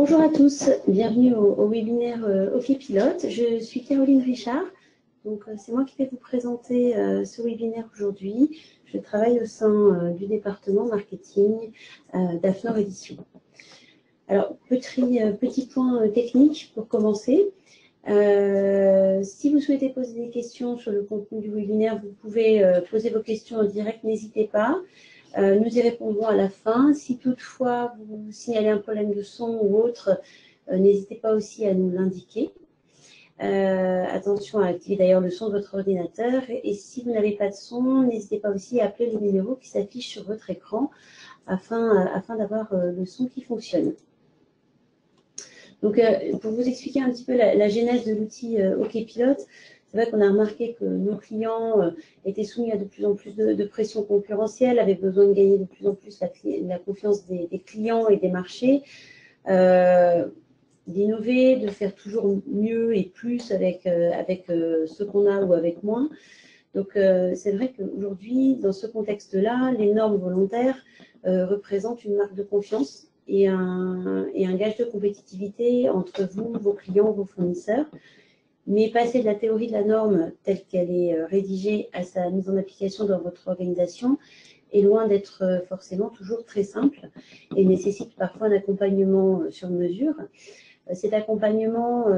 Bonjour à tous, bienvenue au webinaire OK Pilote. Je suis Caroline Richard, donc c'est moi qui vais vous présenter ce webinaire aujourd'hui. Je travaille au sein du département marketing d'Afnor Éditions. Alors, petit point technique pour commencer. Si vous souhaitez poser des questions sur le contenu du webinaire, vous pouvez poser vos questions en direct, n'hésitez pas. Nous y répondrons à la fin. Si toutefois vous signalez un problème de son ou autre, n'hésitez pas aussi à nous l'indiquer. Attention à activer d'ailleurs le son de votre ordinateur. Et si vous n'avez pas de son, n'hésitez pas aussi à appeler les numéros qui s'affichent sur votre écran afin d'avoir le son qui fonctionne. Donc, pour vous expliquer un petit peu la genèse de l'outil OK Pilote, c'est vrai qu'on a remarqué que nos clients étaient soumis à de plus en plus de pression concurrentielle, avaient besoin de gagner de plus en plus la confiance des clients et des marchés, d'innover, de faire toujours mieux et plus avec ce qu'on a ou avec moins. Donc, c'est vrai qu'aujourd'hui, dans ce contexte-là, les normes volontaires représentent une marque de confiance et un gage de compétitivité entre vous, vos clients, vos fournisseurs. Mais passer de la théorie de la norme telle qu'elle est rédigée à sa mise en application dans votre organisation est loin d'être forcément toujours très simple et nécessite parfois un accompagnement sur mesure. Cet accompagnement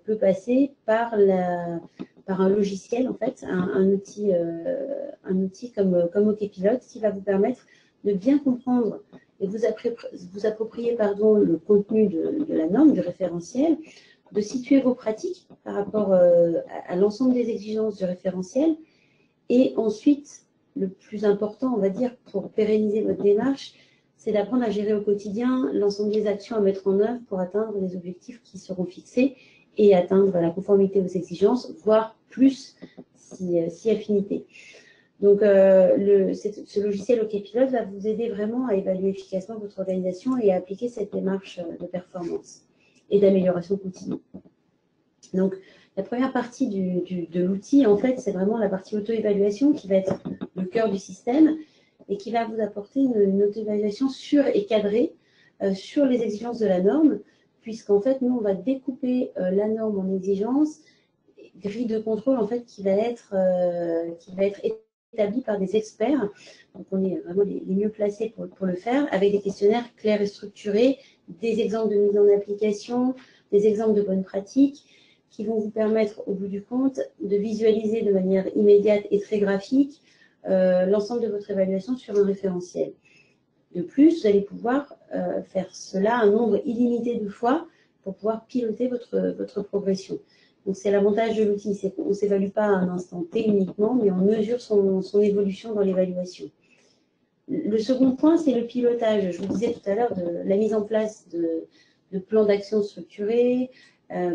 peut passer par un logiciel, en fait, un outil comme OK Pilote qui va vous permettre de bien comprendre et vous approprier le contenu de la norme, du référentiel, de situer vos pratiques par rapport à l'ensemble des exigences du référentiel. Et ensuite, le plus important, on va dire, pour pérenniser votre démarche, c'est d'apprendre à gérer au quotidien l'ensemble des actions à mettre en œuvre pour atteindre les objectifs qui seront fixés et atteindre la conformité aux exigences, voire plus si affinité. Donc, ce logiciel OK Pilote va vous aider vraiment à évaluer efficacement votre organisation et à appliquer cette démarche de performance et d'amélioration continue. Donc, la première partie de l'outil, en fait, c'est vraiment la partie auto-évaluation qui va être le cœur du système et qui va vous apporter une auto-évaluation sûre et cadrée sur les exigences de la norme, puisqu'en fait, nous, on va découper la norme en exigences, grille de contrôle, en fait, qui va être établie par des experts. Donc, on est vraiment les mieux placés pour le faire, avec des questionnaires clairs et structurés, des exemples de mise en application, des exemples de bonnes pratiques, qui vont vous permettre, au bout du compte, de visualiser de manière immédiate et très graphique l'ensemble de votre évaluation sur un référentiel. De plus, vous allez pouvoir faire cela un nombre illimité de fois pour pouvoir piloter votre progression. Donc, c'est l'avantage de l'outil, c'est qu'on ne s'évalue pas à un instant T uniquement, mais on mesure son évolution dans l'évaluation. Le second point, c'est le pilotage. Je vous disais tout à l'heure de la mise en place de plans d'action structurés,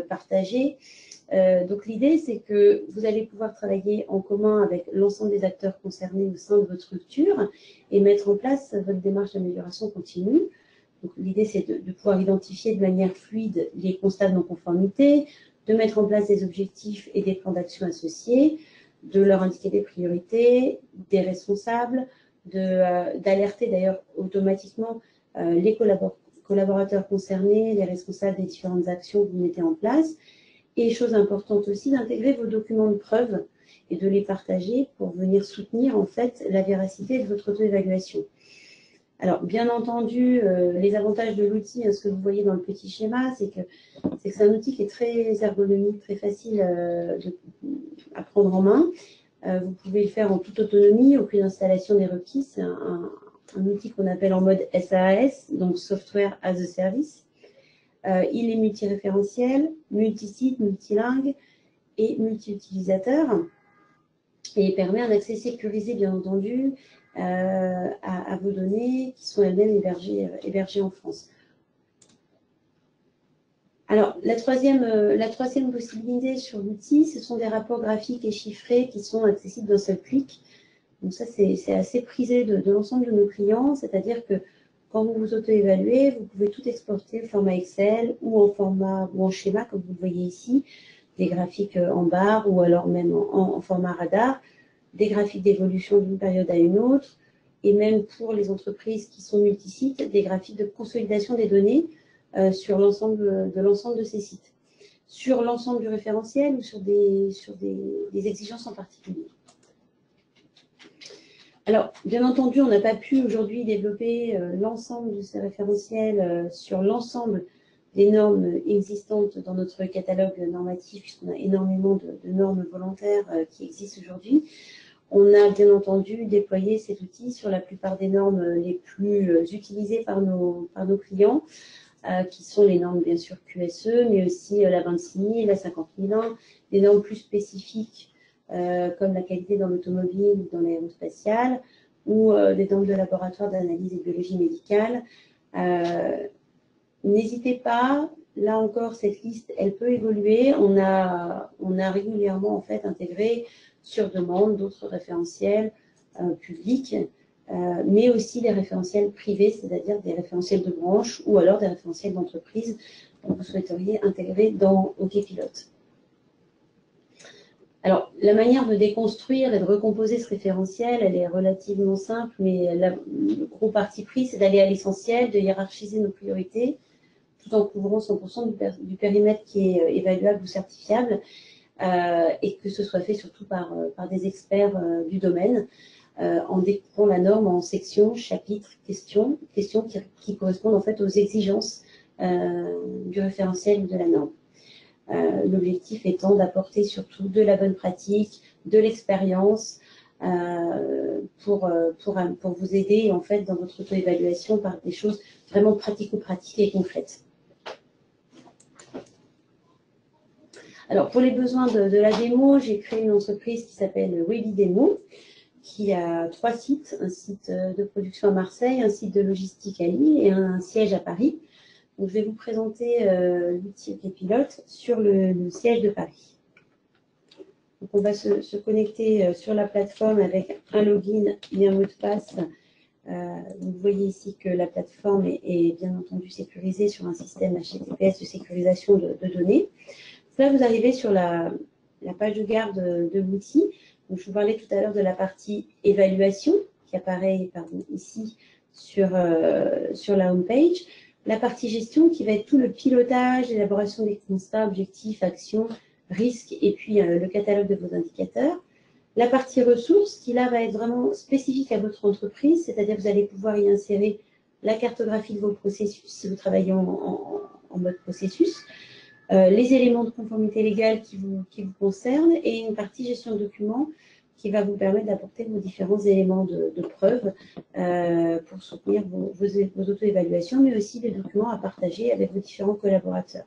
partagés. Donc l'idée, c'est que vous allez pouvoir travailler en commun avec l'ensemble des acteurs concernés au sein de votre structure et mettre en place votre démarche d'amélioration continue. Donc l'idée, c'est de pouvoir identifier de manière fluide les constats de non-conformité, de mettre en place des objectifs et des plans d'action associés, de leur indiquer des priorités, des responsables, d'alerter d'ailleurs automatiquement les collaborateurs concernés, les responsables des différentes actions que vous mettez en place. Et chose importante aussi, d'intégrer vos documents de preuve et de les partager pour venir soutenir en fait la véracité de votre auto-évaluation. Alors, bien entendu, les avantages de l'outil, ce que vous voyez dans le petit schéma, c'est que c'est un outil qui est très ergonomique, très facile à prendre en main. Vous pouvez le faire en toute autonomie, au prix d'installation des requis. C'est un outil qu'on appelle en mode SaaS, donc Software as a Service. Il est multiréférentiel, multisite, multilingue et multi-utilisateur et permet un accès sécurisé, bien entendu, à vos données qui sont elles-mêmes hébergées en France. Alors, la troisième possibilité sur l'outil, ce sont des rapports graphiques et chiffrés qui sont accessibles d'un seul clic. Donc ça, c'est assez prisé de l'ensemble de nos clients, c'est-à-dire que quand vous vous auto-évaluez, vous pouvez tout exporter au format Excel ou en schéma, comme vous le voyez ici, des graphiques en barre ou alors même en format radar, des graphiques d'évolution d'une période à une autre, et même pour les entreprises qui sont multisites, des graphiques de consolidation des données sur l'ensemble de ces sites, sur l'ensemble du référentiel ou sur des exigences en particulier. Alors, bien entendu, on n'a pas pu aujourd'hui développer l'ensemble de ces référentiels sur l'ensemble des normes existantes dans notre catalogue normatif, puisqu'on a énormément de normes volontaires qui existent aujourd'hui. On a bien entendu déployé cet outil sur la plupart des normes les plus utilisées par nos clients, qui sont les normes bien sûr QSE, mais aussi la 26000, la 50001, des normes plus spécifiques comme la qualité dans l'automobile ou dans l'aérospatiale, ou des normes de laboratoire d'analyse et de biologie médicale. N'hésitez pas, là encore, cette liste, elle peut évoluer. On a régulièrement en fait intégré sur demande d'autres référentiels publics, mais aussi des référentiels privés, c'est-à-dire des référentiels de branche ou alors des référentiels d'entreprise que vous souhaiteriez intégrer dans OK Pilote. Alors, la manière de déconstruire et de recomposer ce référentiel, elle est relativement simple, mais le gros parti pris, c'est d'aller à l'essentiel, de hiérarchiser nos priorités, tout en couvrant 100% du périmètre qui est évaluable ou certifiable, et que ce soit fait surtout par des experts du domaine, en découpant la norme en sections, chapitres, questions qui correspondent en fait aux exigences du référentiel de la norme. L'objectif étant d'apporter surtout de la bonne pratique, de l'expérience pour vous aider en fait dans votre auto-évaluation par des choses vraiment pratico-pratiques et concrètes. Alors pour les besoins de la démo, j'ai créé une entreprise qui s'appelle Webidemo, qui a 3 sites, un site de production à Marseille, un site de logistique à Lille et un siège à Paris. Donc, je vais vous présenter l'outil OK Pilote sur le siège de Paris. Donc, on va se connecter sur la plateforme avec un login et un mot de passe. Vous voyez ici que la plateforme est bien entendu sécurisée sur un système HTTPS de sécurisation de données. Là, vous arrivez sur la page de garde de l'outil. Donc, je vous parlais tout à l'heure de la partie évaluation qui apparaît ici sur la home page. La partie gestion qui va être tout le pilotage, l'élaboration des constats, objectifs, actions, risques et puis le catalogue de vos indicateurs. La partie ressources qui là va être vraiment spécifique à votre entreprise, c'est-à-dire que vous allez pouvoir y insérer la cartographie de vos processus si vous travaillez en mode processus, les éléments de conformité légale qui vous concernent et une partie gestion de documents qui va vous permettre d'apporter vos différents éléments de preuve pour soutenir vos auto-évaluations, mais aussi des documents à partager avec vos différents collaborateurs.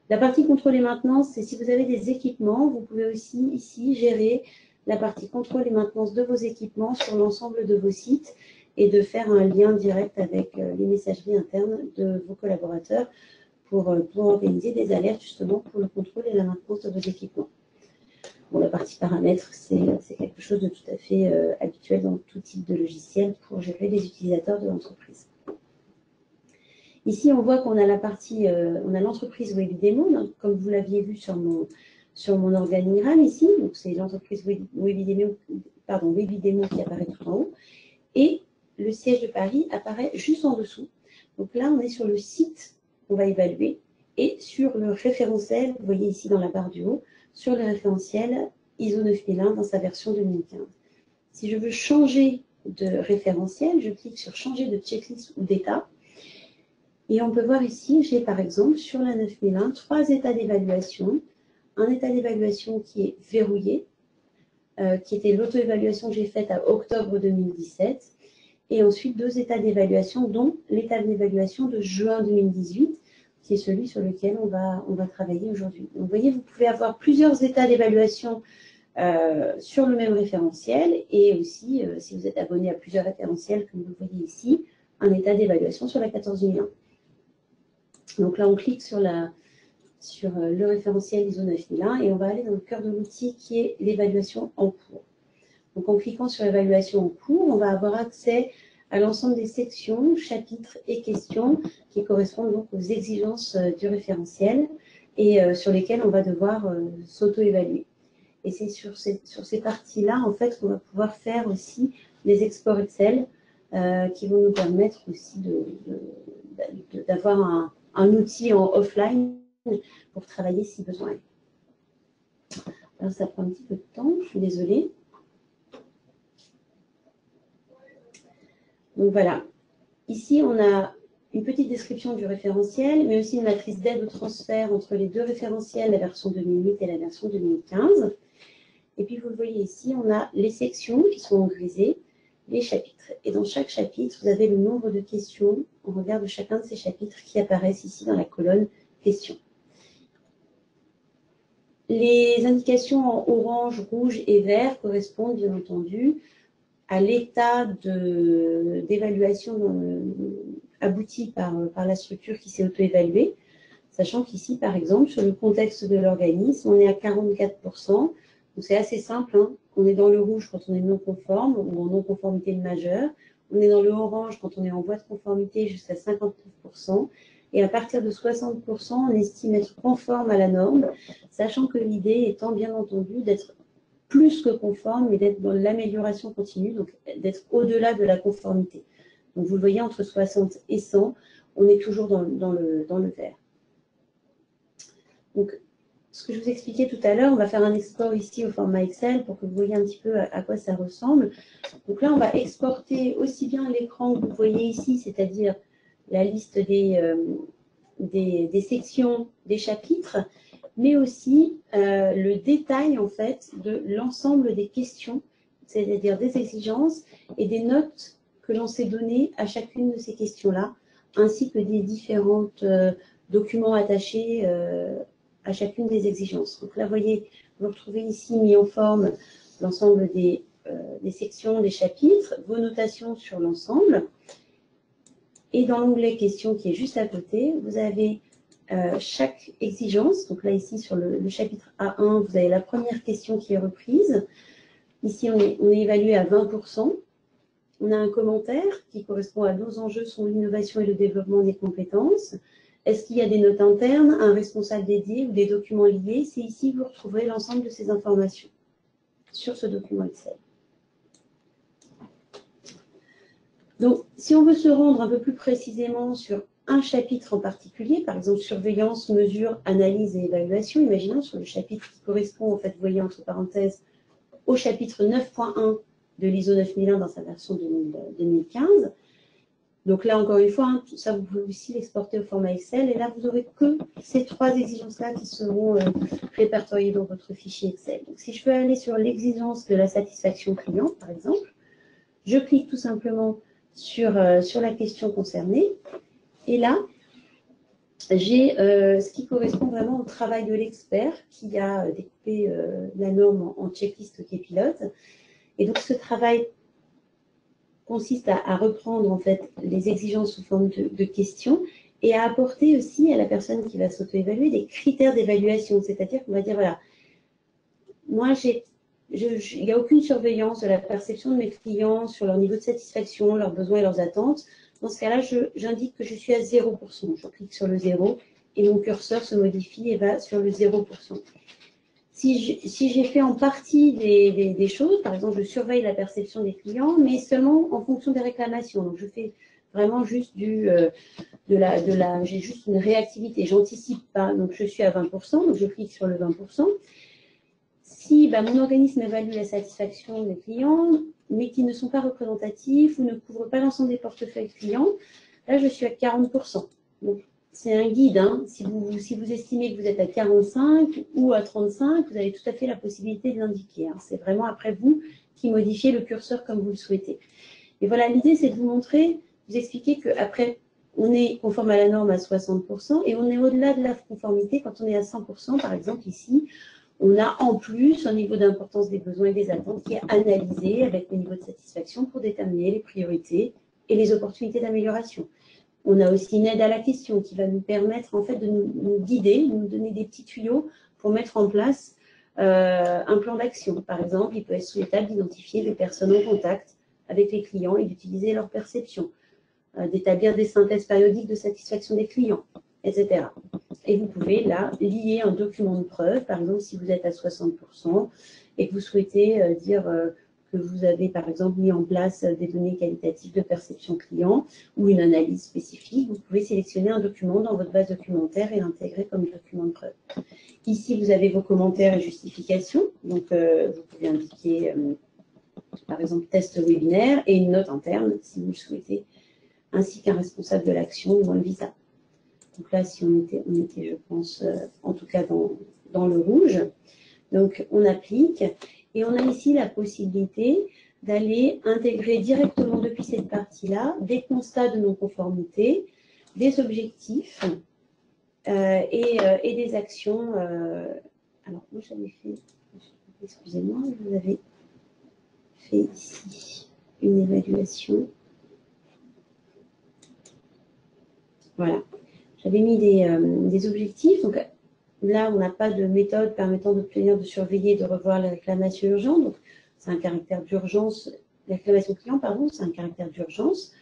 La partie contrôle et maintenance, c'est si vous avez des équipements, vous pouvez aussi ici gérer la partie contrôle et maintenance de vos équipements sur l'ensemble de vos sites et de faire un lien direct avec les messageries internes de vos collaborateurs pour organiser des alertes justement pour le contrôle et la maintenance de vos équipements. Bon, la partie paramètres, c'est quelque chose de tout à fait habituel dans tout type de logiciel pour gérer les utilisateurs de l'entreprise. Ici, on voit qu'on a la partie, on a l'entreprise Webidemo, comme vous l'aviez vu sur mon organigramme ici. Donc, c'est l'entreprise Webidemo qui apparaît tout en haut. Et le siège de Paris apparaît juste en dessous. Donc là, on est sur le site qu'on va évaluer et sur le référentiel, vous voyez ici dans la barre du haut, sur le référentiel ISO 9001 dans sa version 2015. Si je veux changer de référentiel, je clique sur changer de checklist ou d'état. Et on peut voir ici, j'ai par exemple sur la 9001 3 états d'évaluation. Un état d'évaluation qui est verrouillé, qui était l'auto-évaluation que j'ai faite à octobre 2017. Et ensuite 2 états d'évaluation, dont l'état d'évaluation de juin 2018, qui est celui sur lequel on va travailler aujourd'hui. Donc, vous voyez, vous pouvez avoir plusieurs états d'évaluation sur le même référentiel et aussi, si vous êtes abonné à plusieurs référentiels, comme vous voyez ici, un état d'évaluation sur la 14001. Donc là, on clique sur le référentiel ISO 9001 et on va aller dans le cœur de l'outil qui est l'évaluation en cours. Donc, en cliquant sur l'évaluation en cours, on va avoir accès à l'ensemble des sections, chapitres et questions qui correspondent donc aux exigences du référentiel et sur lesquelles on va devoir s'auto-évaluer. Et c'est sur ces parties-là, en fait, qu'on va pouvoir faire aussi des exports Excel qui vont nous permettre aussi d'avoir un outil en offline pour travailler si besoin. Alors, ça prend un petit peu de temps, je suis désolée. Donc voilà, ici on a une petite description du référentiel, mais aussi une matrice d'aide au transfert entre les deux référentiels, la version 2008 et la version 2015. Et puis vous le voyez ici, on a les sections qui sont en grisé, les chapitres. Et dans chaque chapitre, vous avez le nombre de questions en regard de chacun de ces chapitres qui apparaissent ici dans la colonne questions. Les indications en orange, rouge et vert correspondent bien entendu à l'état d'évaluation abouti par la structure qui s'est auto-évaluée, sachant qu'ici, par exemple, sur le contexte de l'organisme, on est à 44%. Donc c'est assez simple, hein. On est dans le rouge quand on est non conforme ou en non-conformité majeure. On est dans le orange quand on est en voie de conformité jusqu'à 59%. Et à partir de 60%, on estime être conforme à la norme, sachant que l'idée étant bien entendu d'être plus que conforme, mais d'être dans l'amélioration continue, donc d'être au-delà de la conformité. Donc vous le voyez, entre 60 et 100, on est toujours dans le vert. Donc, ce que je vous expliquais tout à l'heure, on va faire un export ici au format Excel pour que vous voyez un petit peu à quoi ça ressemble. Donc là, on va exporter aussi bien l'écran que vous voyez ici, c'est-à-dire la liste des sections, des chapitres, mais aussi le détail en fait de l'ensemble des questions, c'est-à-dire des exigences et des notes que l'on s'est données à chacune de ces questions-là, ainsi que des différents documents attachés à chacune des exigences. Donc là, vous voyez, vous retrouvez ici mis en forme l'ensemble des sections, des chapitres, vos notations sur l'ensemble. Et dans l'onglet questions qui est juste à côté, vous avez chaque exigence. Donc là, ici, sur le chapitre A1, vous avez la première question qui est reprise. Ici, on est évalué à 20%. On a un commentaire qui correspond à nos enjeux sont l'innovation et le développement des compétences. Est-ce qu'il y a des notes internes, un responsable dédié ou des documents liés? C'est ici que vous retrouverez l'ensemble de ces informations sur ce document Excel. Donc, si on veut se rendre un peu plus précisément sur un chapitre en particulier, par exemple surveillance, mesure, analyse et évaluation, imaginons sur le chapitre qui correspond, en fait, vous voyez entre parenthèses, au chapitre 9.1 de l'ISO 9001 dans sa version 2015. Donc là, encore une fois, hein, tout ça, vous pouvez aussi l'exporter au format Excel. Et là, vous n'aurez que ces trois exigences-là qui seront répertoriées dans votre fichier Excel. Donc, si je veux aller sur l'exigence de la satisfaction client, par exemple, je clique tout simplement sur la question concernée. Et là, j'ai ce qui correspond vraiment au travail de l'expert qui a découpé la norme en checklist qui est pilote. Et donc, ce travail consiste à reprendre en fait les exigences sous forme de questions et à apporter aussi à la personne qui va s'auto-évaluer des critères d'évaluation. C'est-à-dire qu'on va dire, voilà, moi, il n'y a aucune surveillance de la perception de mes clients sur leur niveau de satisfaction, leurs besoins et leurs attentes. Dans ce cas-là, j'indique que je suis à 0%. Je clique sur le 0 et mon curseur se modifie et va sur le 0%. Si j'ai fait en partie des choses, par exemple, je surveille la perception des clients, mais seulement en fonction des réclamations. Donc, je fais vraiment juste j'ai juste une réactivité, j'anticipe pas. Donc, je suis à 20%, donc je clique sur le 20%. Si mon organisme évalue la satisfaction des clients, mais qui ne sont pas représentatifs ou ne couvrent pas l'ensemble des portefeuilles clients, là, je suis à 40%. Donc, c'est un guide. Hein. Si vous estimez que vous êtes à 45 ou à 35, vous avez tout à fait la possibilité de l'indiquer. Hein. C'est vraiment après vous qui modifiez le curseur comme vous le souhaitez. Et voilà, l'idée, c'est de vous montrer, vous expliquer qu'après, on est conforme à la norme à 60% et on est au-delà de la conformité quand on est à 100%. Par exemple, ici, on a en plus un niveau d'importance des besoins et des attentes qui est analysé avec le niveau de satisfaction pour déterminer les priorités et les opportunités d'amélioration. On a aussi une aide à la question qui va nous permettre en fait de nous guider, de nous donner des petits tuyaux pour mettre en place un plan d'action. Par exemple, il peut être souhaitable d'identifier les personnes en contact avec les clients et d'utiliser leur perception, d'établir des synthèses périodiques de satisfaction des clients, etc. Et vous pouvez là lier un document de preuve, par exemple si vous êtes à 60% et que vous souhaitez dire que vous avez par exemple mis en place des données qualitatives de perception client ou une analyse spécifique, vous pouvez sélectionner un document dans votre base documentaire et l'intégrer comme document de preuve. Ici, vous avez vos commentaires et justifications. Donc, vous pouvez indiquer, par exemple, test webinaire et une note interne, si vous le souhaitez, ainsi qu'un responsable de l'action ou un visa. Donc là, si on était je pense, en tout cas dans le rouge. Donc, on applique. Et on a ici la possibilité d'aller intégrer directement depuis cette partie-là des constats de non-conformité, des objectifs et des actions. Alors, moi, j'avais fait, excusez-moi, vous avez fait ici une évaluation. Voilà. J'avais mis des objectifs. Donc, là, on n'a pas de méthode permettant d'obtenir, de surveiller, de revoir les réclamations urgentes. Donc, c'est un caractère d'urgence. La réclamation client, pardon, c'est un caractère d'urgence.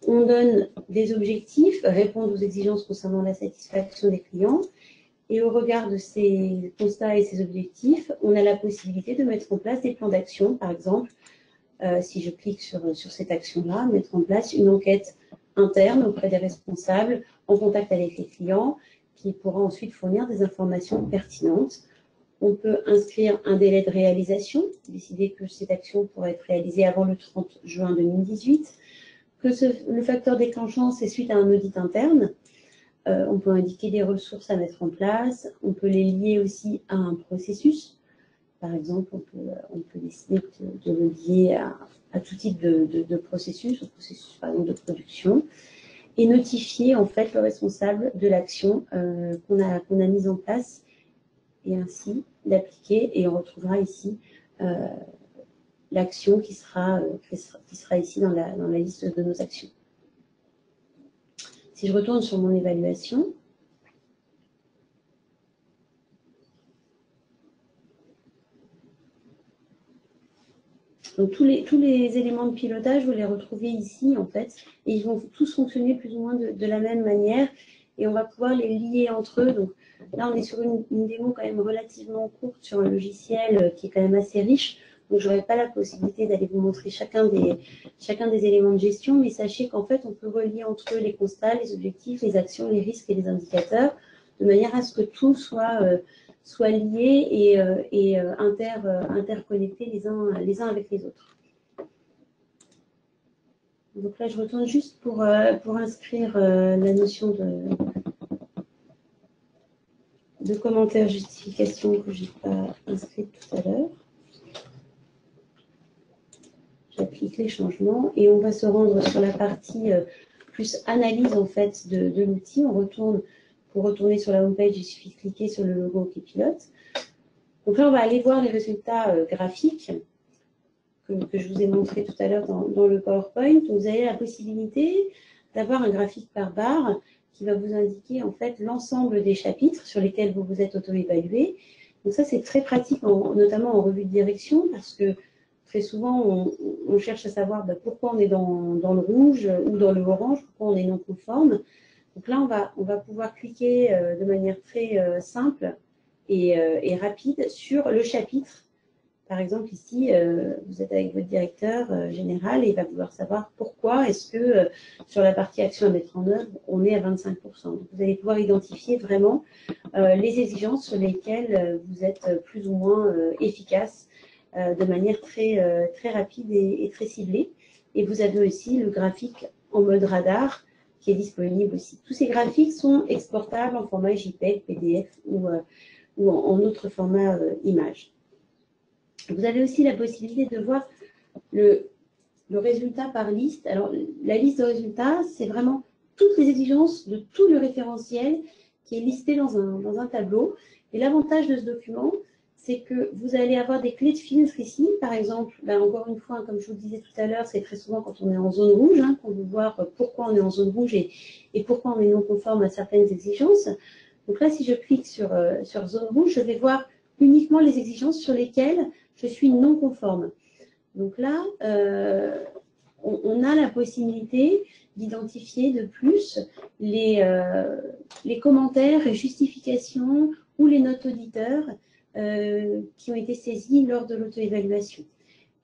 On donne des objectifs, répondre aux exigences concernant la satisfaction des clients. Et au regard de ces constats et ces objectifs, on a la possibilité de mettre en place des plans d'action. Par exemple, si je clique sur cette action-là, mettre en place une enquête interne auprès des responsables en contact avec les clients, qui pourra ensuite fournir des informations pertinentes. On peut inscrire un délai de réalisation, décider que cette action pourra être réalisée avant le 30 juin 2018, que le facteur déclenchant, c'est suite à un audit interne. On peut indiquer des ressources à mettre en place, on peut les lier aussi à un processus. Par exemple, on peut décider de le lier à tout type de processus, au processus par exemple de production, et notifier en fait le responsable de l'action qu'on a mise en place, et ainsi l'appliquer. Et on retrouvera ici l'action qui sera ici dans la liste de nos actions. Si je retourne sur mon évaluation, donc tous les éléments de pilotage, vous les retrouvez ici en fait, et ils vont tous fonctionner plus ou moins de la même manière, et on va pouvoir les lier entre eux. Donc là, on est sur une démo quand même relativement courte sur un logiciel qui est quand même assez riche, donc je n'aurai pas la possibilité d'aller vous montrer chacun des éléments de gestion, mais sachez qu'en fait, on peut relier entre eux les constats, les objectifs, les actions, les risques et les indicateurs, de manière à ce que tout soit liés et interconnectés les uns avec les autres. Donc là, je retourne juste pour inscrire la notion de commentaire justification que je n'ai pas inscrite tout à l'heure. J'applique les changements et on va se rendre sur la partie plus analyse en fait de l'outil. Pour retourner sur la home page, il suffit de cliquer sur le logo qui pilote. Donc là, on va aller voir les résultats graphiques que je vous ai montré tout à l'heure dans le PowerPoint. Donc, vous avez la possibilité d'avoir un graphique par barre qui va vous indiquer en fait l'ensemble des chapitres sur lesquels vous vous êtes auto-évalué. Donc ça, c'est très pratique, notamment en revue de direction, parce que très souvent, on cherche à savoir pourquoi on est dans le rouge ou dans le orange, pourquoi on est non conforme. Donc là, on va pouvoir cliquer de manière très simple et rapide sur le chapitre. Par exemple, ici, vous êtes avec votre directeur général et il va vouloir savoir pourquoi est-ce que sur la partie action à mettre en œuvre, on est à 25%. Donc, vous allez pouvoir identifier vraiment les exigences sur lesquelles vous êtes plus ou moins efficace de manière très rapide et très ciblée. Et vous avez aussi le graphique en mode radar qui est disponible aussi. Tous ces graphiques sont exportables en format JPEG, PDF ou en autre format image. Vous avez aussi la possibilité de voir le résultat par liste. Alors, la liste de résultats, c'est vraiment toutes les exigences de tout le référentiel qui est listé dans un tableau. Et l'avantage de ce document, c'est que vous allez avoir des clés de filtre ici. Par exemple, encore une fois, comme je vous le disais tout à l'heure, c'est très souvent quand on est en zone rouge, qu'on veut voir pourquoi on est en zone rouge et pourquoi on est non conforme à certaines exigences. Donc là, si je clique sur zone rouge, je vais voir uniquement les exigences sur lesquelles je suis non conforme. Donc là, on a la possibilité d'identifier de plus les commentaires et justifications ou les notes auditeurs qui ont été saisies lors de l'auto-évaluation.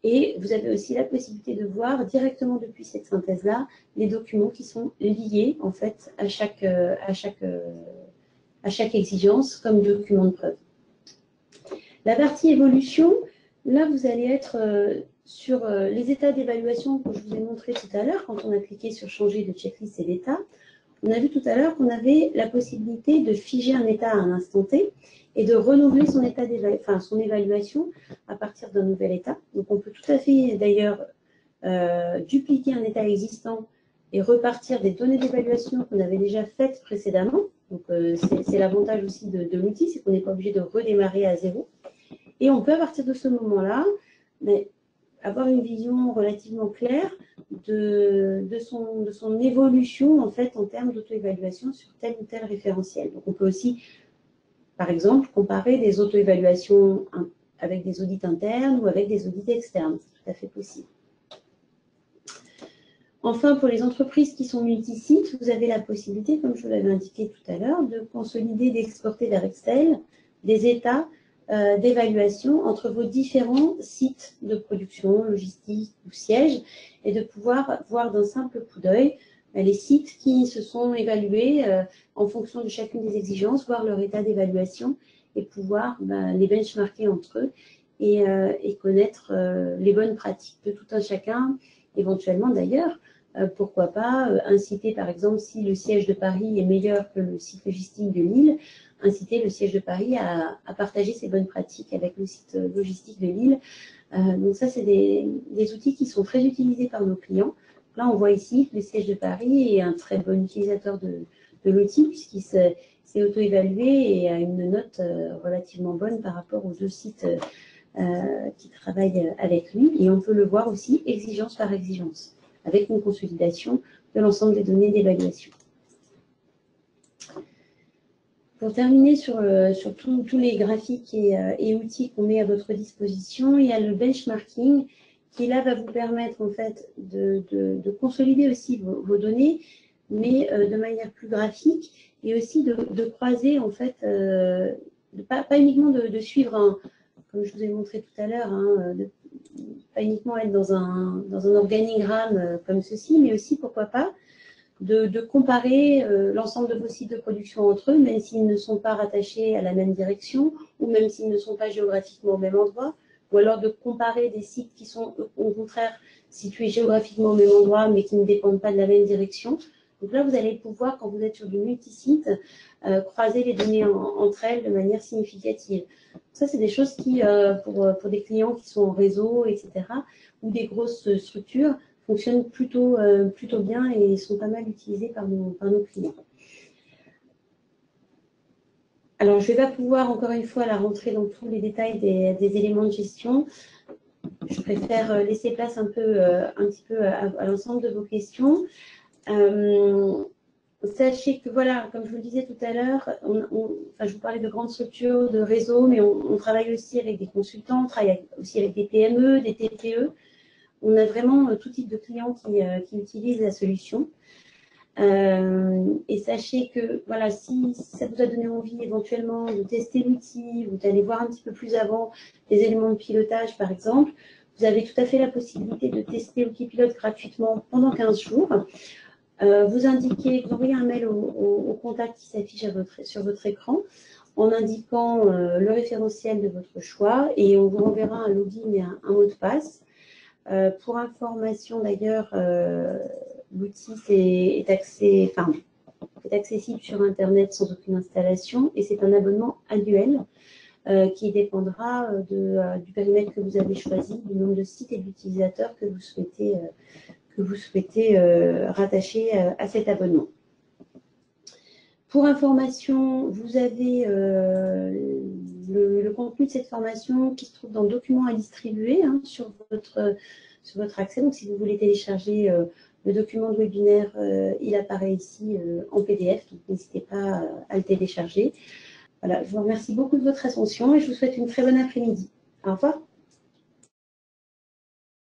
Et vous avez aussi la possibilité de voir directement depuis cette synthèse-là les documents qui sont liés en fait à chaque exigence comme document de preuve. La partie évolution, là vous allez être sur les états d'évaluation que je vous ai montré tout à l'heure quand on a cliqué sur changer de checklist et d'état. On a vu tout à l'heure qu'on avait la possibilité de figer un état à un instant T et de renouveler son état son évaluation à partir d'un nouvel état. Donc on peut tout à fait d'ailleurs dupliquer un état existant et repartir des données d'évaluation qu'on avait déjà faites précédemment. Donc c'est l'avantage aussi de l'outil, c'est qu'on n'est pas obligé de redémarrer à zéro. Et on peut à partir de ce moment-là avoir une vision relativement claire de son évolution en fait en termes d'auto-évaluation sur tel ou tel référentiel. Donc on peut aussi, par exemple, comparer des auto-évaluations avec des audits internes ou avec des audits externes. C'est tout à fait possible. Enfin, pour les entreprises qui sont multisites, vous avez la possibilité, comme je vous l'avais indiqué tout à l'heure, de consolider, d'exporter vers Excel des états d'évaluation entre vos différents sites de production, logistique ou siège, et de pouvoir voir d'un simple coup d'œil les sites qui se sont évalués en fonction de chacune des exigences, voir leur état d'évaluation et pouvoir les benchmarker entre eux et connaître les bonnes pratiques de tout un chacun, éventuellement d'ailleurs. Pourquoi pas inciter, par exemple, si le siège de Paris est meilleur que le site logistique de Lille, inciter le siège de Paris à partager ses bonnes pratiques avec le site logistique de Lille. Donc ça, c'est des outils qui sont très utilisés par nos clients. Là, on voit ici que le siège de Paris est un très bon utilisateur de l'outil puisqu'il s'est auto-évalué et a une note relativement bonne par rapport aux deux sites qui travaillent avec lui. Et on peut le voir aussi exigence par exigence, avec une consolidation de l'ensemble des données d'évaluation. Pour terminer sur tous les graphiques et outils qu'on met à votre disposition, il y a le benchmarking qui là va vous permettre en fait de consolider aussi vos données, mais de manière plus graphique et aussi de croiser en fait, pas uniquement de suivre comme je vous ai montré tout à l'heure, pas uniquement être dans un organigramme comme ceci, mais aussi pourquoi pas de comparer l'ensemble de vos sites de production entre eux, même s'ils ne sont pas rattachés à la même direction, ou même s'ils ne sont pas géographiquement au même endroit, ou alors de comparer des sites qui sont au contraire situés géographiquement au même endroit, mais qui ne dépendent pas de la même direction. Donc là, vous allez pouvoir, quand vous êtes sur du multisite, croiser les données entre elles de manière significative. Ça, c'est des choses qui, pour des clients qui sont en réseau, etc., ou des grosses structures, fonctionnent plutôt bien et sont pas mal utilisés par nos clients. Alors, je ne vais pas pouvoir, encore une fois, rentrer dans tous les détails des éléments de gestion. Je préfère laisser place un petit peu à l'ensemble de vos questions. Sachez que, voilà, comme je vous le disais tout à l'heure, je vous parlais de grandes structures, de réseaux, mais on travaille aussi avec des consultants, on travaille aussi avec des PME, des TPE. On a vraiment tout type de clients qui utilisent la solution. Et sachez que, voilà, si ça vous a donné envie éventuellement de tester l'outil ou d'aller voir un petit peu plus avant les éléments de pilotage, par exemple, vous avez tout à fait la possibilité de tester Wikipilote gratuitement pendant 15 jours. Vous envoyez un mail au contact qui s'affiche sur votre écran en indiquant le référentiel de votre choix et on vous renverra un login et un mot de passe. Pour information d'ailleurs, l'outil est accessible sur Internet sans aucune installation et c'est un abonnement annuel qui dépendra du périmètre que vous avez choisi, du nombre de sites et d'utilisateurs que vous souhaitez rattacher à cet abonnement. Pour information, vous avez le contenu de cette formation qui se trouve dans le document à distribuer sur votre accès. Donc, si vous voulez télécharger le document de webinaire, il apparaît ici en PDF. Donc, n'hésitez pas à le télécharger. Voilà, je vous remercie beaucoup de votre attention et je vous souhaite une très bonne après-midi. Au revoir.